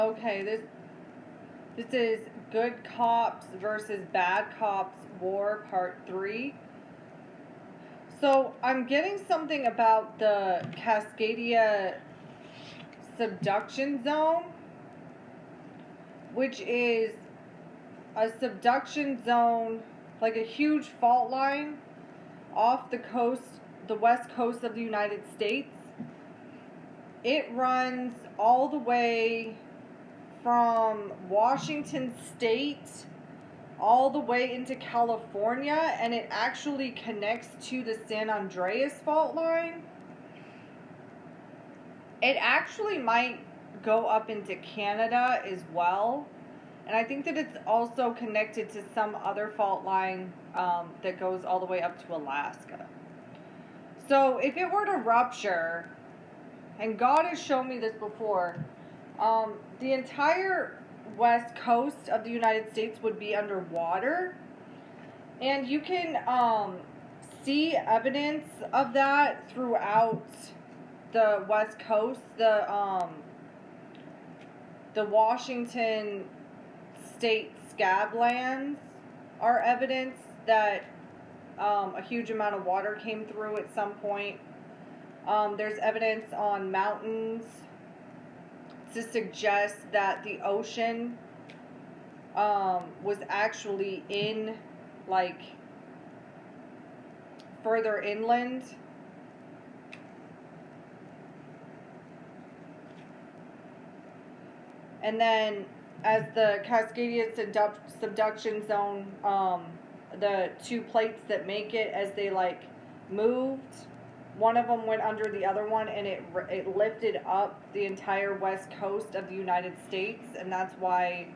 Okay, this is Good Cops versus Bad Cops War Part 3. So, I'm getting something about the Cascadia subduction zone, which is a subduction zone, like a huge fault line off the coast, the west coast of the United States. It runs all the way from Washington State all the way into California, and it actually connects to the San Andreas fault line. It actually might go up into Canada as well, and I think that it's also connected to some other fault line that goes all the way up to Alaska. So if it were to rupture, and God has shown me this before, the entire west coast of the United States would be underwater. And you can see evidence of that throughout the West Coast. The Washington State scablands are evidence that a huge amount of water came through at some point. There's evidence on mountains to suggest that the ocean was actually in, like, further inland. And then as the Cascadia subduction zone, the two plates that make it, as they like moved, one of them went under the other one, and it lifted up the entire west coast of the United States, and that's why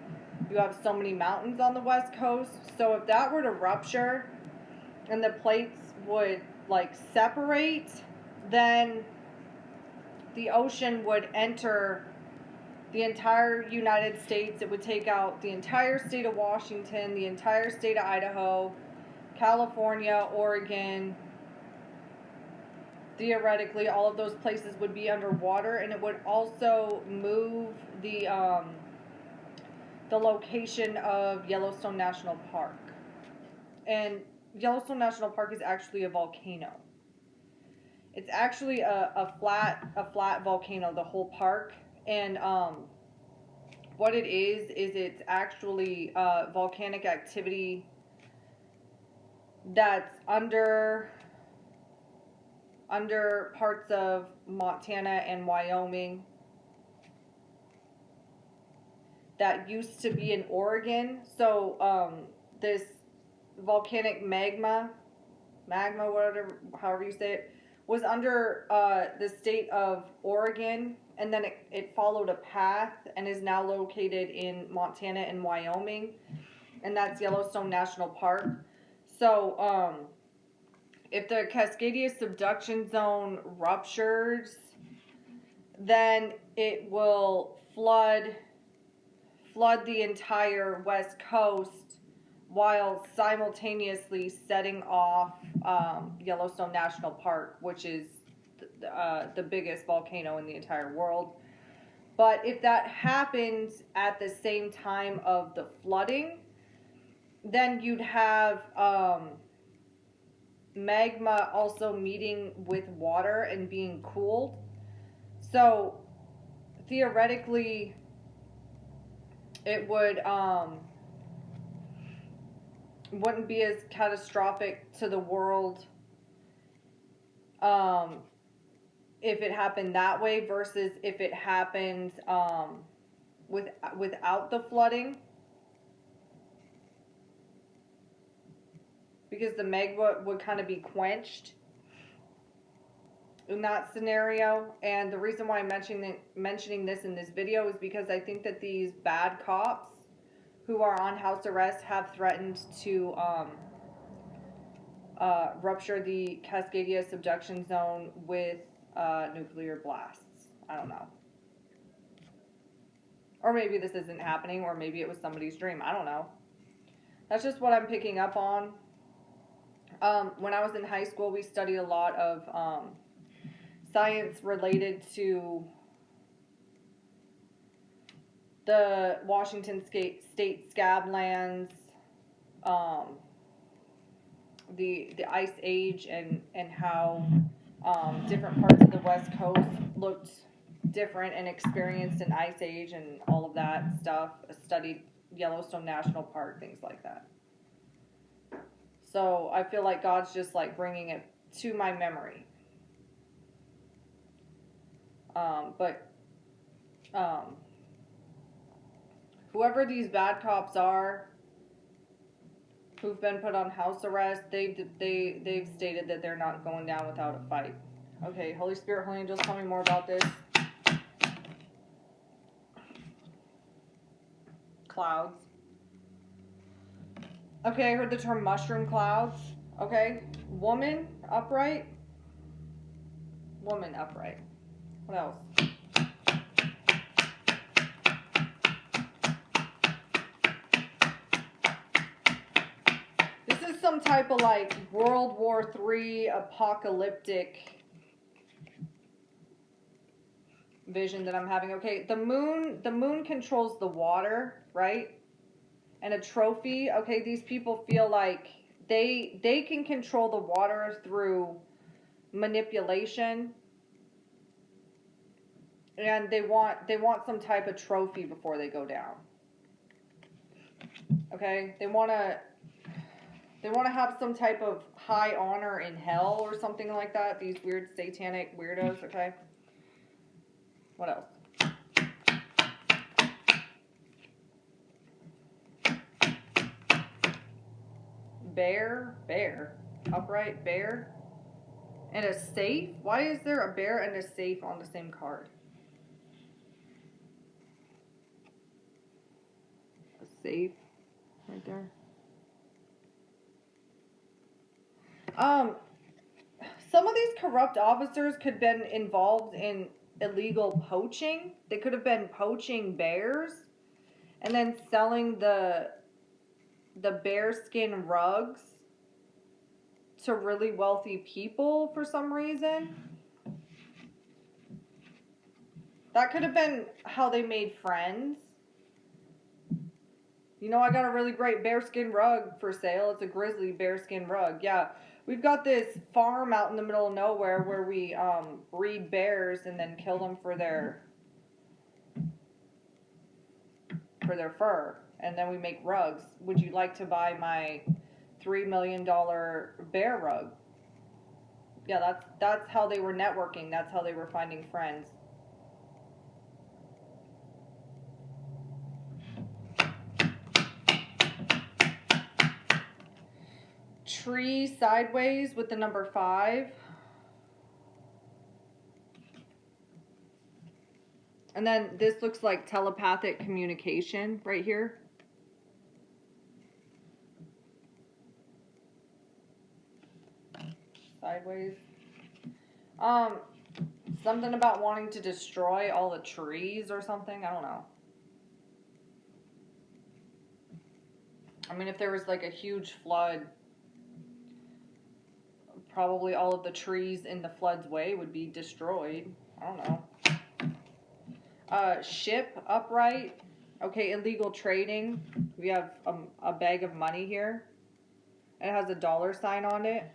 you have so many mountains on the west coast. So if that were to rupture and the plates would like separate, then the ocean would enter the entire United States. It would take out the entire state of Washington, the entire state of Idaho, California, Oregon. Theoretically, all of those places would be underwater, and it would also move the location of Yellowstone National Park. And Yellowstone National Park is actually a volcano. It's actually a flat volcano, the whole park. And what it is it's actually volcanic activity that's under parts of Montana and Wyoming that used to be in Oregon. So this volcanic magma, whatever, however you say it, was under the state of Oregon, and then it followed a path and is now located in Montana and Wyoming, and that's Yellowstone National Park. So if the Cascadia subduction zone ruptures, then it will flood the entire west coast while simultaneously setting off Yellowstone National Park, which is the biggest volcano in the entire world. But if that happens at the same time of the flooding, then you'd have magma also meeting with water and being cooled. So theoretically, it wouldn't be as catastrophic to the world if it happened that way versus if it happened without the flooding, because the magma would kind of be quenched in that scenario. And the reason why I'm mentioning this in this video is because I think that these bad cops who are on house arrest have threatened to rupture the Cascadia subduction zone with nuclear blasts. I don't know. Or maybe this isn't happening, or maybe it was somebody's dream. I don't know. That's just what I'm picking up on. When I was in high school, we studied a lot of science related to the Washington State scab lands, the Ice Age, and how different parts of the West Coast looked different and experienced an Ice Age and all of that stuff. I studied Yellowstone National Park, things like that. So I feel like God's just like bringing it to my memory. But whoever these bad cops are, who've been put on house arrest, they've stated that they're not going down without a fight. Okay, Holy Spirit, Holy Angels, tell me more about this. Clouds. Okay, I heard the term mushroom clouds. Okay, woman upright. Woman upright. What else? This is some type of like World War III apocalyptic vision that I'm having. Okay, the moon controls the water, right? And a trophy. Okay, these people feel like they can control the water through manipulation, and they want some type of trophy before they go down. Okay, they want to have some type of high honor in hell or something like that. These weird satanic weirdos. Okay, what else? Bear, upright bear, and a safe. Why is there a bear and a safe on the same card? A safe, right there. Some of these corrupt officers could have been involved in illegal poaching. They could have been poaching bears and then selling the bearskin rugs to really wealthy people for some reason. That could have been how they made friends. You know, I got a really great bearskin rug for sale. It's a grizzly bearskin rug. Yeah, we've got this farm out in the middle of nowhere where we breed bears and then kill them for their fur, and then we make rugs. Would you like to buy my $3 million bear rug? Yeah, that's how they were networking. That's how they were finding friends. Tree sideways with the number 5. And then this looks like telepathic communication right here. Sideways. Something about wanting to destroy all the trees or something. I don't know. I mean, if there was like a huge flood, probably all of the trees in the flood's way would be destroyed. I don't know. Ship upright. Okay, illegal trading. We have a bag of money here. It has a $sign on it.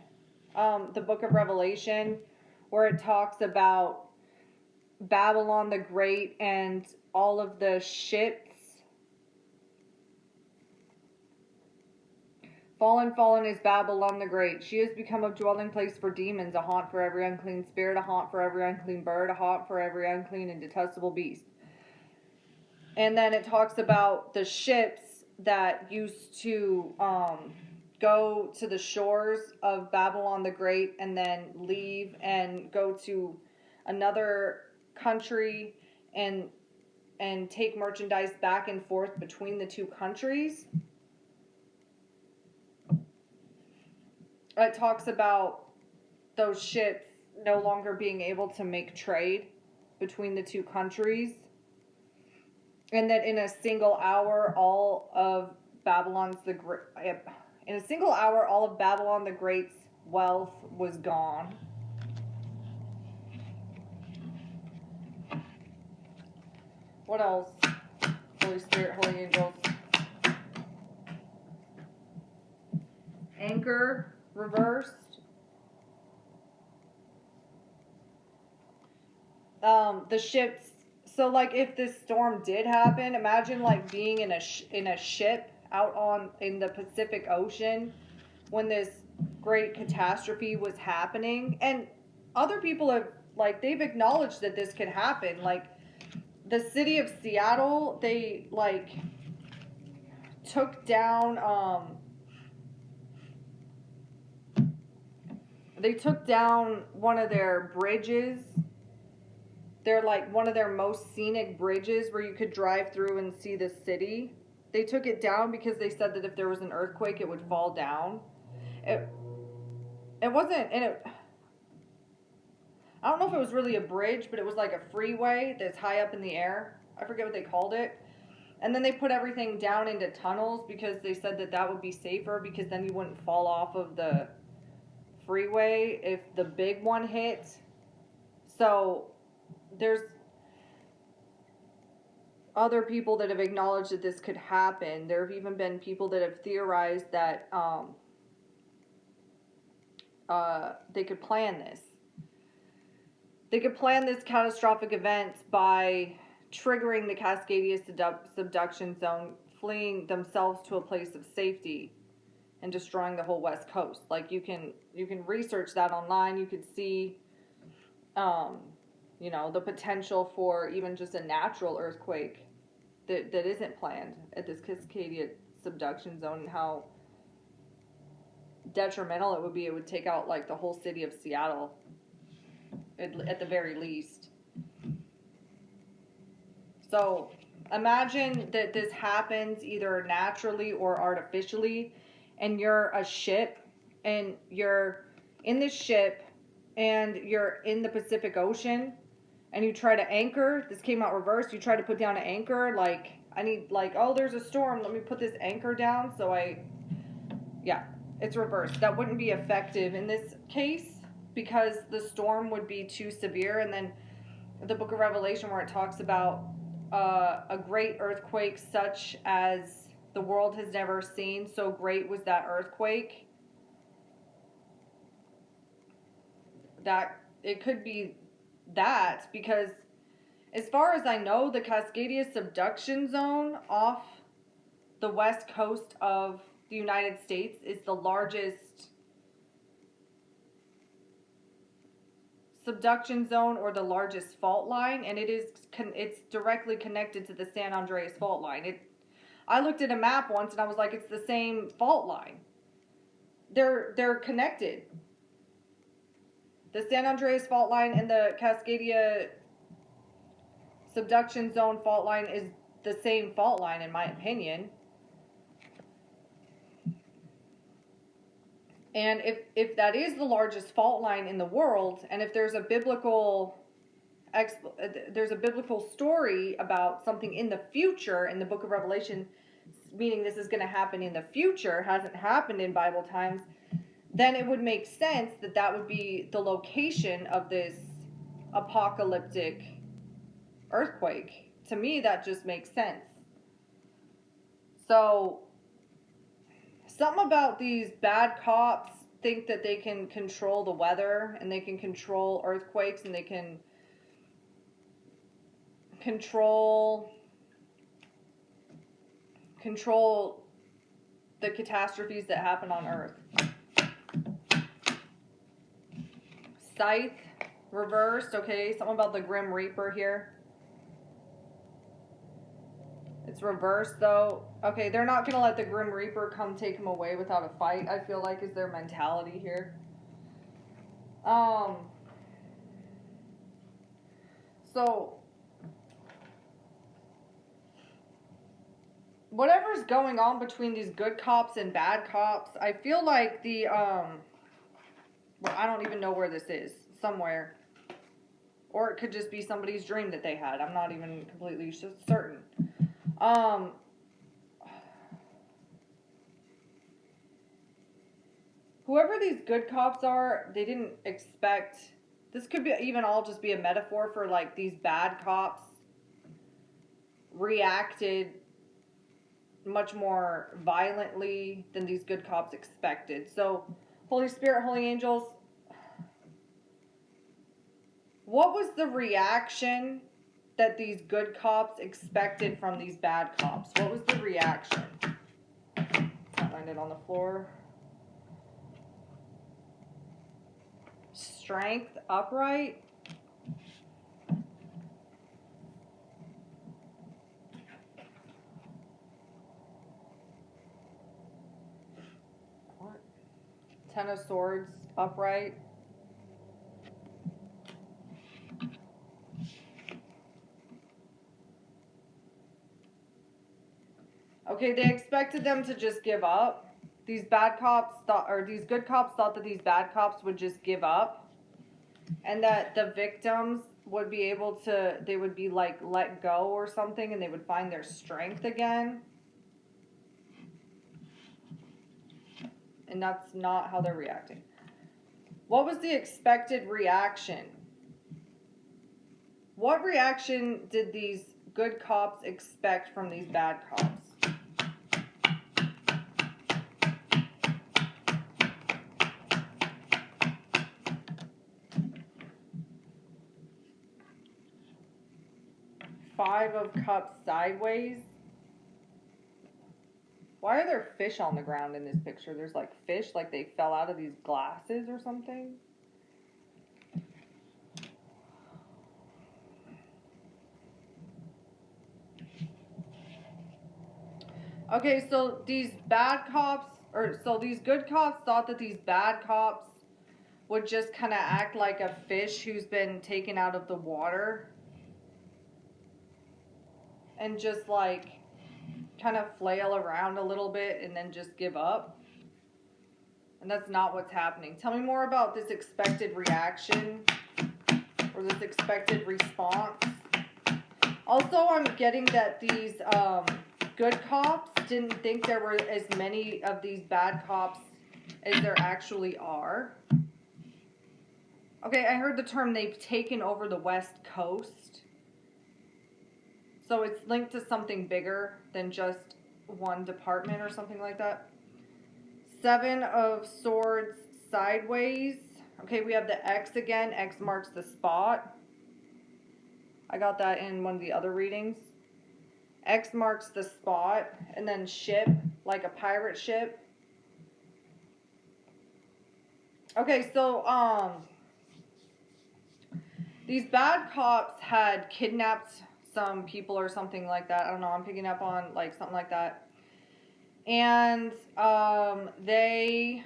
The book of Revelation, where it talks about Babylon the Great and all of the ships. Fallen is Babylon the Great. She has become a dwelling place for demons, a haunt for every unclean spirit, a haunt for every unclean bird, a haunt for every unclean and detestable beast. And then it talks about the ships that used to go to the shores of Babylon the Great and then leave and go to another country and take merchandise back and forth between the two countries. It talks about those ships no longer being able to make trade between the two countries. And that in a single hour, all of Babylon the Great's wealth was gone. What else? Holy Spirit, holy angels. Anchor reversed. The ships. So like, if this storm did happen, imagine like being in a ship out on in the Pacific Ocean when this great catastrophe was happening, and other people have like they've acknowledged that this could happen. Like the city of Seattle, they like took down one of their bridges. They're like one of their most scenic bridges where you could drive through and see the city. They took it down because they said that if there was an earthquake, it would fall down. It wasn't, and I don't know if it was really a bridge, but it was like a freeway that's high up in the air. I forget what they called it. And then they put everything down into tunnels because they said that that would be safer, because then you wouldn't fall off of the freeway if the big one hit. So there's other people that have acknowledged that this could happen. There have even been people that have theorized that they could plan this. They could plan this catastrophic event by triggering the Cascadia subduction zone, fleeing themselves to a place of safety, and destroying the whole West Coast. Like you can research that online. You could see, the potential for even just a natural earthquake that isn't planned at this Cascadia subduction zone, and how detrimental it would be. It would take out like the whole city of Seattle at the very least. So imagine that this happens either naturally or artificially, and you're a ship, and you're in this ship, and you're in the Pacific Ocean, and you try to anchor. This came out reversed. You try to put down an anchor, like, I need, like, oh, there's a storm, let me put this anchor down. So it's reversed. That wouldn't be effective in this case because the storm would be too severe. And then the book of Revelation, where it talks about a great earthquake such as the world has never seen, so great was that earthquake, that it could be that, because as far as I know, the Cascadia subduction zone off the west coast of the United States is the largest subduction zone, or the largest fault line, and it's directly connected to the San Andreas fault line. I looked at a map once and I was like, it's the same fault line. They're connected. The San Andreas fault line and the Cascadia subduction zone fault line is the same fault line, in my opinion. And if that is the largest fault line in the world, and if there's a biblical story about something in the future in the book of Revelation, meaning this is going to happen in the future, hasn't happened in Bible times, then it would make sense that that would be the location of this apocalyptic earthquake. To me, that just makes sense. So something about these bad cops think that they can control the weather, and they can control earthquakes, and they can control the catastrophes that happen on Earth. Scythe reversed. Okay, something about the Grim Reaper here. It's reversed though. Okay, they're not going to let the Grim Reaper come take him away without a fight, I feel like, is their mentality here. So whatever's going on between these good cops and bad cops, I feel like I don't even know where this is. Somewhere. Or it could just be somebody's dream that they had. I'm not even completely certain. Whoever these good cops are, they didn't expect. This could be even all just be a metaphor for like these bad cops reacted much more violently than these good cops expected. So, Holy Spirit, holy angels, what was the reaction that these good cops expected from these bad cops? What was the reaction? That landed on the floor. Strength, upright. What? Ten of Swords, upright. Okay, they expected them to just give up. These bad cops thought, or these good cops thought that these bad cops would just give up, and that the victims would be able to, they would be like let go or something, and they would find their strength again. And that's not how they're reacting. What was the expected reaction? What reaction did these good cops expect from these bad cops? Five of Cups sideways. Why are there fish on the ground in this picture? There's like fish, like they fell out of these glasses or something. Okay, so these bad cops, these good cops thought that these bad cops would just kind of act like a fish who's been taken out of the water and just like kind of flail around a little bit and then just give up. And that's not what's happening. Tell me more about this expected reaction or this expected response. Also, I'm getting that these good cops didn't think there were as many of these bad cops as there actually are. Okay, I heard the term they've taken over the West Coast. So it's linked to something bigger than just one department or something like that. Seven of Swords sideways. Okay, we have the X again. X marks the spot. I got that in one of the other readings. X marks the spot. And then ship, like a pirate ship. Okay, so, these bad cops had kidnapped some people or something like that. I don't know, I'm picking up on, like, something like that. And, they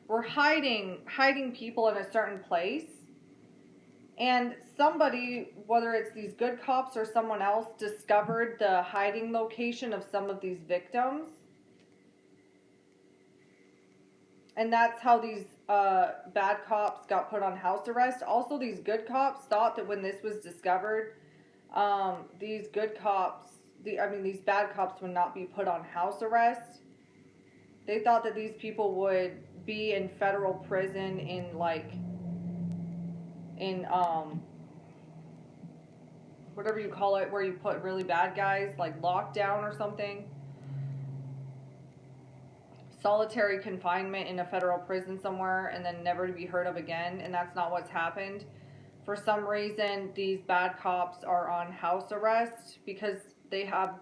were hiding people in a certain place. And somebody, whether it's these good cops or someone else, discovered the hiding location of some of these victims. And that's how these bad cops got put on house arrest. Also, these good cops thought that when this was discovered, these bad cops would not be put on house arrest. They thought that these people would be in federal prison in whatever you call it, where you put really bad guys, like lockdown or something. Solitary confinement in a federal prison somewhere and then never to be heard of again, and that's not what's happened. For some reason, these bad cops are on house arrest because they have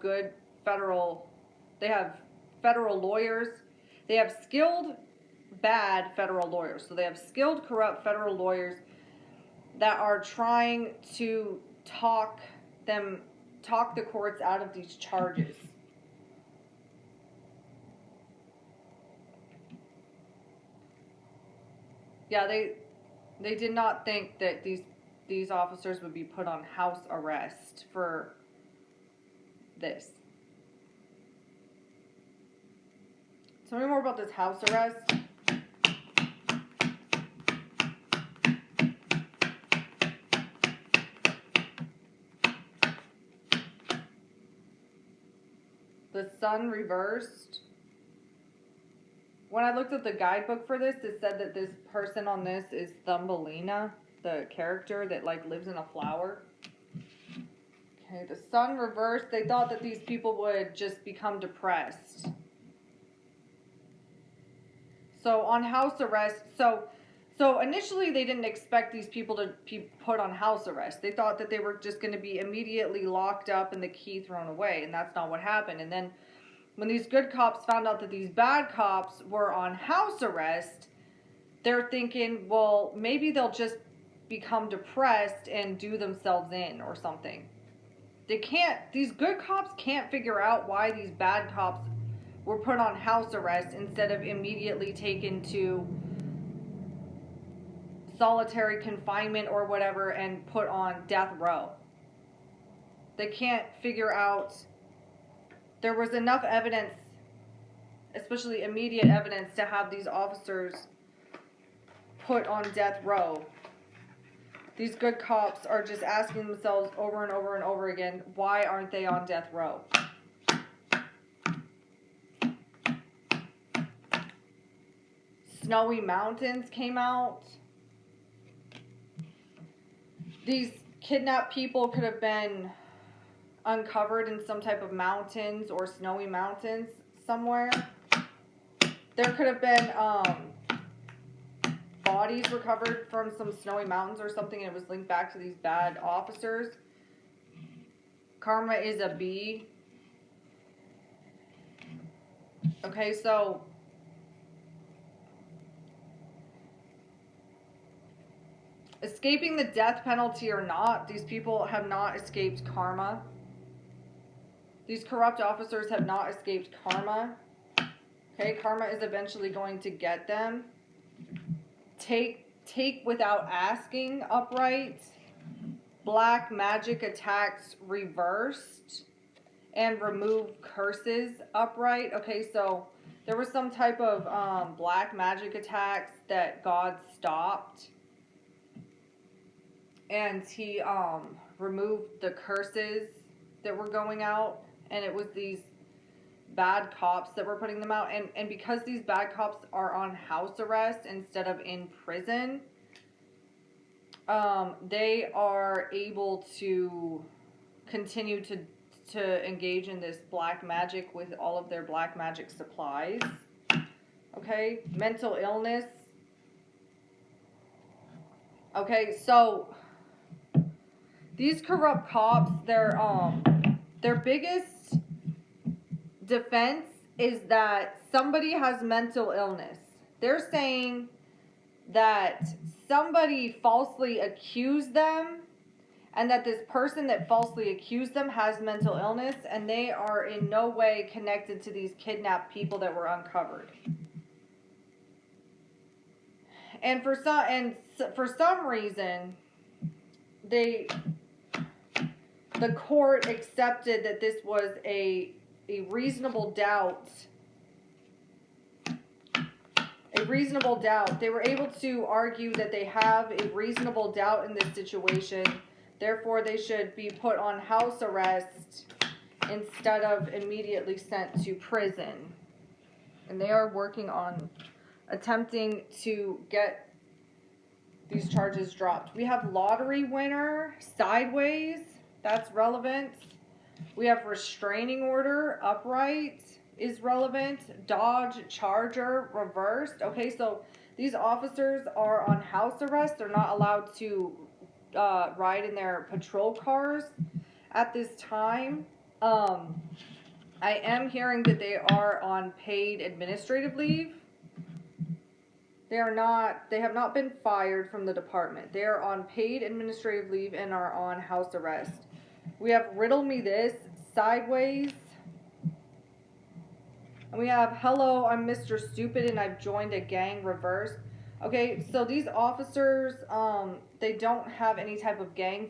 federal lawyers. They have skilled, bad federal lawyers. So they have skilled, corrupt federal lawyers that are trying to talk the courts out of these charges. Yeah, they did not think that these officers would be put on house arrest for this. Tell me more about this house arrest. The sun reversed. When I looked at the guidebook for this, it said that this person on this is Thumbelina. the character that like lives in a flower. Okay, the sun reversed. They thought that these people would just become depressed. So on house arrest, so initially they didn't expect these people to be put on house arrest. They thought that they were just going to be immediately locked up and the key thrown away, and that's not what happened. And then when these good cops found out that these bad cops were on house arrest, they're thinking, well, maybe they'll just become depressed and do themselves in or something. These good cops can't figure out why these bad cops were put on house arrest instead of immediately taken to solitary confinement or whatever and put on death row. They can't figure out. There was enough evidence, especially immediate evidence, to have these officers put on death row. These good cops are just asking themselves over and over and over again, why aren't they on death row? Snowy Mountains came out. These kidnapped people could have been uncovered in some type of mountains or snowy mountains somewhere. There could have been bodies recovered from some snowy mountains or something, and it was linked back to these bad officers. Karma is a bee. Okay, so escaping the death penalty or not, these people have not escaped karma. These corrupt officers have not escaped karma. Okay, karma is eventually going to get them. Take without asking, upright. Black magic attacks reversed. And remove curses, upright. Okay, so there was some type of black magic attacks that God stopped. And he removed the curses that were going out. And it was these bad cops that were putting them out, and because these bad cops are on house arrest instead of in prison, they are able to continue to engage in this black magic with all of their black magic supplies. Okay, mental illness. Okay, so these corrupt cops, their biggest defense is that somebody has mental illness. They're saying that somebody falsely accused them and that this person that falsely accused them has mental illness, and they are in no way connected to these kidnapped people that were uncovered. And for some reason, the court accepted that this was a reasonable doubt. A reasonable doubt. They were able to argue that they have a reasonable doubt in this situation. Therefore, they should be put on house arrest instead of immediately sent to prison. And they are working on attempting to get these charges dropped. We have lottery winner, sideways. That's relevant. We have restraining order, upright is relevant. Dodge Charger, reversed. Okay, so these officers are on house arrest. They're not allowed to ride in their patrol cars at this time. I am hearing that they are on paid administrative leave. They have not been fired from the department. They are on paid administrative leave and are on house arrest. We have Riddle Me This, sideways. And we have Hello, I'm Mr. Stupid and I've joined a gang, reversed. Okay, so these officers, they don't have any type of gang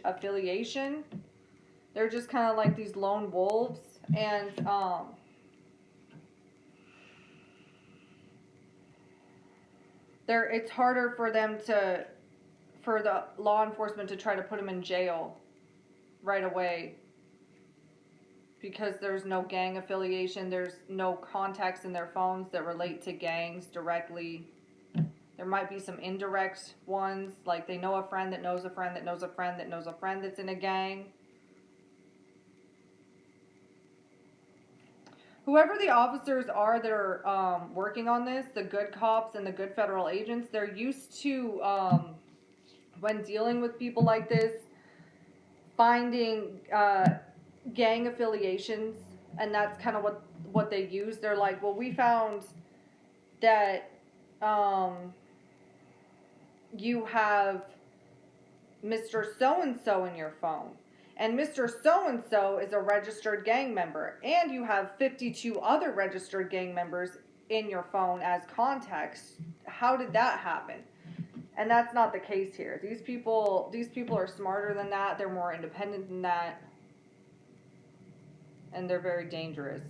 affiliation. They're just kind of like these lone wolves. And it's harder for the law enforcement to try to put them in jail right away, because there's no gang affiliation, there's no contacts in their phones that relate to gangs directly. There might be some indirect ones, like they know a friend that knows a friend that knows a friend that knows a friend that's in a gang. Whoever the officers are that are working on this, the good cops and the good federal agents, they're used to, when dealing with people like this, finding gang affiliations, and that's kind of what they use. They're like, well, we found that you have Mr. So-and-so in your phone. And Mr. So-and-so is a registered gang member. And you have 52 other registered gang members in your phone as contacts. How did that happen? And that's not the case here. These people are smarter than that. They're more independent than that. And they're very dangerous.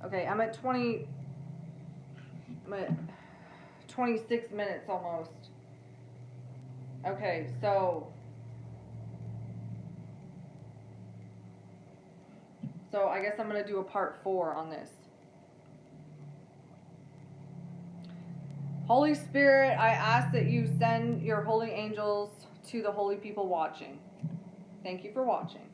Okay, I'm at 26 minutes almost. Okay, so I guess I'm going to do a part 4 on this. Holy Spirit, I ask that you send your holy angels to the holy people watching. Thank you for watching.